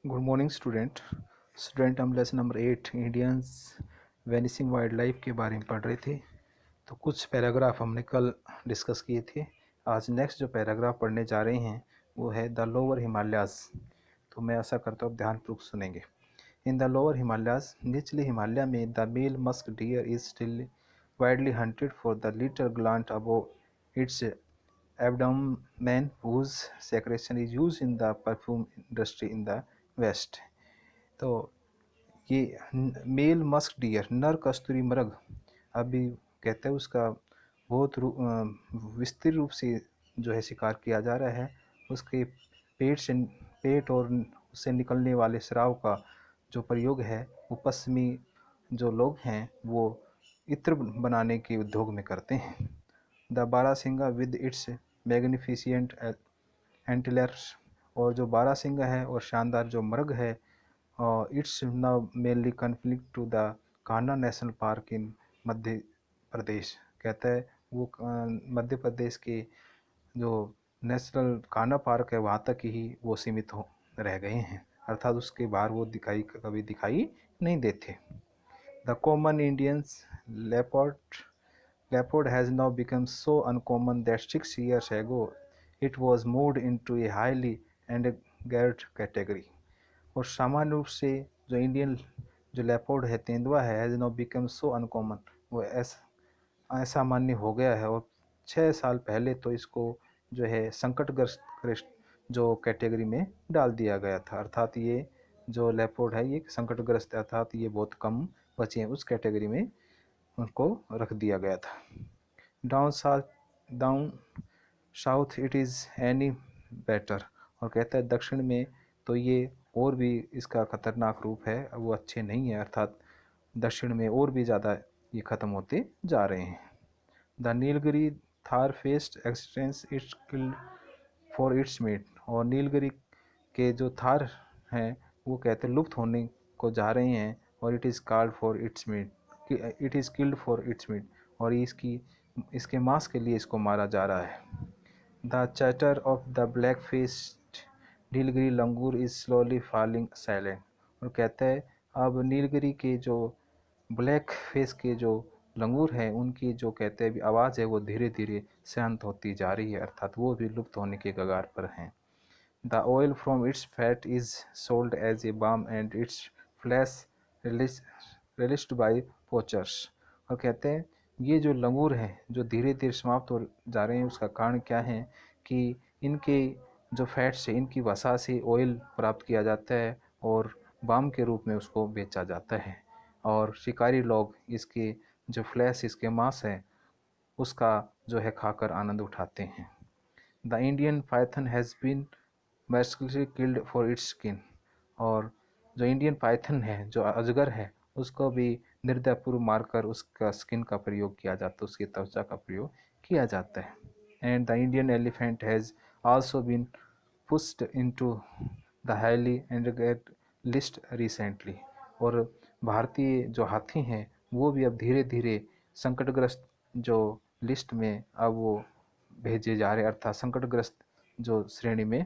Good morning student हम lesson number 8 Indians vanishing wild life के बारे में पढ़ रहे थे। तो कुछ पैराग्राफ हमने कल डिस्कस किए थे। आज नेक्स्ट जो पैराग्राफ पढ़ने जा रहे हैं वो है द लोअर हिमालयाज़। तो मैं आशा करता हूँ ध्यानपूर्वक सुनेंगे। इन द लोअर हिमालयाज़, निचले हिमालय में, the male musk deer is still widely hunted for the little gland above its abdomen whose secretion is used in the perfume industry in the west। तो ये मेल मस्क डियर, नर कस्तूरी मृग, अभी कहते हैं उसका बहुत विस्तृत रूप से जो है शिकार किया जा रहा है। उसके पेट और उससे निकलने वाले स्राव का जो प्रयोग है वो पश्चिमी जो लोग हैं वो इत्र बनाने के उद्योग में करते हैं। The barasingha with its magnificent antlers, और जो बारासिंगा है और शानदार जो मृग है, it's now mainly conflict to the Kanha national park in Madhya Pradesh. कहता है वो मध्य प्रदेश के जो नेशनल कान्हा पार्क है वहाँ तक ही वो सीमित हो रह गए हैं, अर्थात उसके बाहर वो कभी दिखाई नहीं देते। The common Indians leopard has now become so uncommon that 6 years ago it was moved into a highly endangered category। और सामान्य रूप से जो इंडियन जो लेपर्ड है, तेंदुआ है, has now become so uncommon, वो असामान्य हो गया है। और 6 साल पहले तो इसको जो है संकटग्रस्त जो कैटेगरी में डाल दिया गया था, अर्थात ये जो लेपर्ड है ये संकटग्रस्त, अर्थात ये बहुत कम बचे हैं, उस कैटेगरी में उनको रख दिया गया था। Down south it is any better, और कहता है दक्षिण में तो ये और भी इसका खतरनाक रूप है, वो अच्छे नहीं है, अर्थात दक्षिण में और भी ज़्यादा ये ख़त्म होते जा रहे हैं। The Nilgiri tahr faces extinction it's killed for its meat, और नीलगिरी के जो थार हैं वो कहते हैं लुप्त होने को जा रहे हैं, और it is called for its meat, it is killed for its meat, और इसके मांस के लिए इसको मारा जा रहा है। The chatter of the black faced Nilgiri langur is slowly falling silent, और कहते हैं अब नीलगिरी के जो ब्लैक फेस के जो लंगूर हैं उनकी जो कहते हैं आवाज़ है वो धीरे धीरे शांत होती जा रही है, अर्थात वो भी लुप्त होने के कगार पर हैं। The oil from its fat is sold as a balm and its flesh released by poachers, और कहते हैं ये जो लंगूर हैं जो धीरे धीरे समाप्त हो जा रहे हैं, उसका कारण क्या है कि इनके जो फैट्स है इनकी वसा से ऑयल प्राप्त किया जाता है और बाम के रूप में उसको बेचा जाता है, और शिकारी लोग इसके जो फ्लैश, इसके मांस है, उसका जो है खाकर आनंद उठाते हैं। The Indian python has been mercilessly killed for its skin, और जो इंडियन पाइथन है, जो अजगर है, उसको भी निर्दयपूर्व मारकर उसका स्किन का प्रयोग किया जाता है, उसकी त्वचा का प्रयोग किया जाता है। And the Indian elephant has also been pushed into the highly endangered list recently, और भारतीय जो हाथी हैं वो भी अब धीरे धीरे संकटग्रस्त जो लिस्ट में अब वो भेजे जा रहे हैं, अर्थात संकटग्रस्त जो श्रेणी में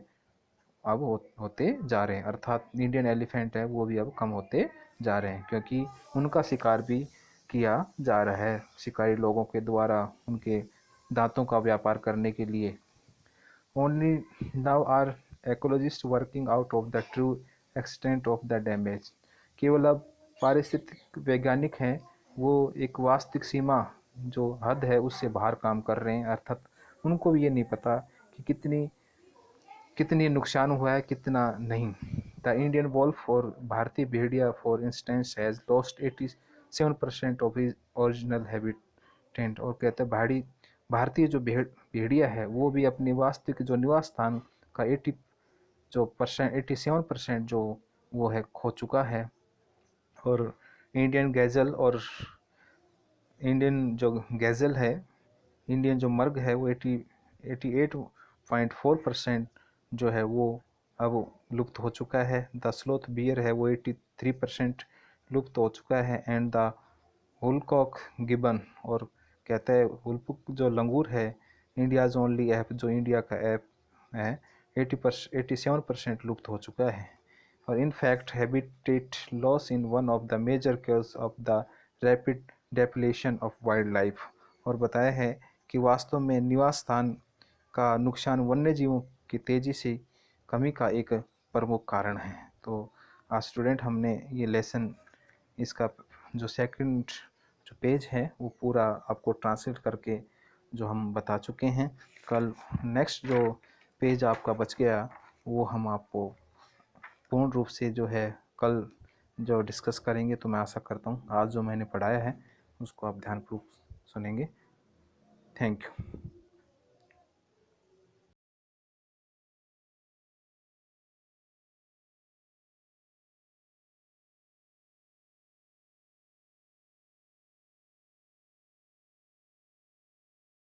अब होते जा रहे हैं, अर्थात इंडियन एलिफेंट है वो भी अब कम होते जा रहे हैं, क्योंकि उनका शिकार भी किया जा रहा है शिकारी लोगों के द्वारा उनके दांतों का व्यापार करने के लिए। Only now are ecologist working out of the true extent of the damage, केवल अब पारिस्थितिक वैज्ञानिक हैं वो एक वास्तविक सीमा जो हद है उससे बाहर काम कर रहे हैं, अर्थात उनको भी ये नहीं पता कि कितनी नुकसान हुआ है कितना नहीं। द इंडियन वॉल्फ, और भारतीय भेड़िया for instance has lost 87% of his original habitat, और कहते हैं भारतीय जो भेड़िया है वो भी अपने वास्तविक जो निवास स्थान का 87% जो वो है खो चुका है। और इंडियन गैजल, और इंडियन जो गैजल है, इंडियन जो मर्ग है वो 88.4% जो है वो अब लुप्त हो चुका है। द स्लोथ बियर है वो 83% लुप्त हो चुका है। एंड द हुलकॉक गिबन, और कहते हैं हुलपुक जो लंगूर है, इंडियाज ओनली ऐप जो इंडिया का ऐप है, 87% लुप्त हो चुका है। और in fact habitat loss in one of the major cause of the rapid depletion of wildlife. और बताया है कि वास्तव में निवास स्थान का नुकसान वन्य जीवों की तेज़ी से कमी का एक प्रमुख कारण है। तो आज स्टूडेंट हमने ये लेसन, इसका जो सेकंड जो पेज है वो पूरा आपको ट्रांसलेट करके जो हम बता चुके हैं। कल नेक्स्ट जो पेज आपका बच गया वो हम आपको पूर्ण रूप से जो है कल जो डिस्कस करेंगे। तो मैं आशा करता हूँ आज जो मैंने पढ़ाया है उसको आप ध्यानपूर्वक सुनेंगे। Thank you.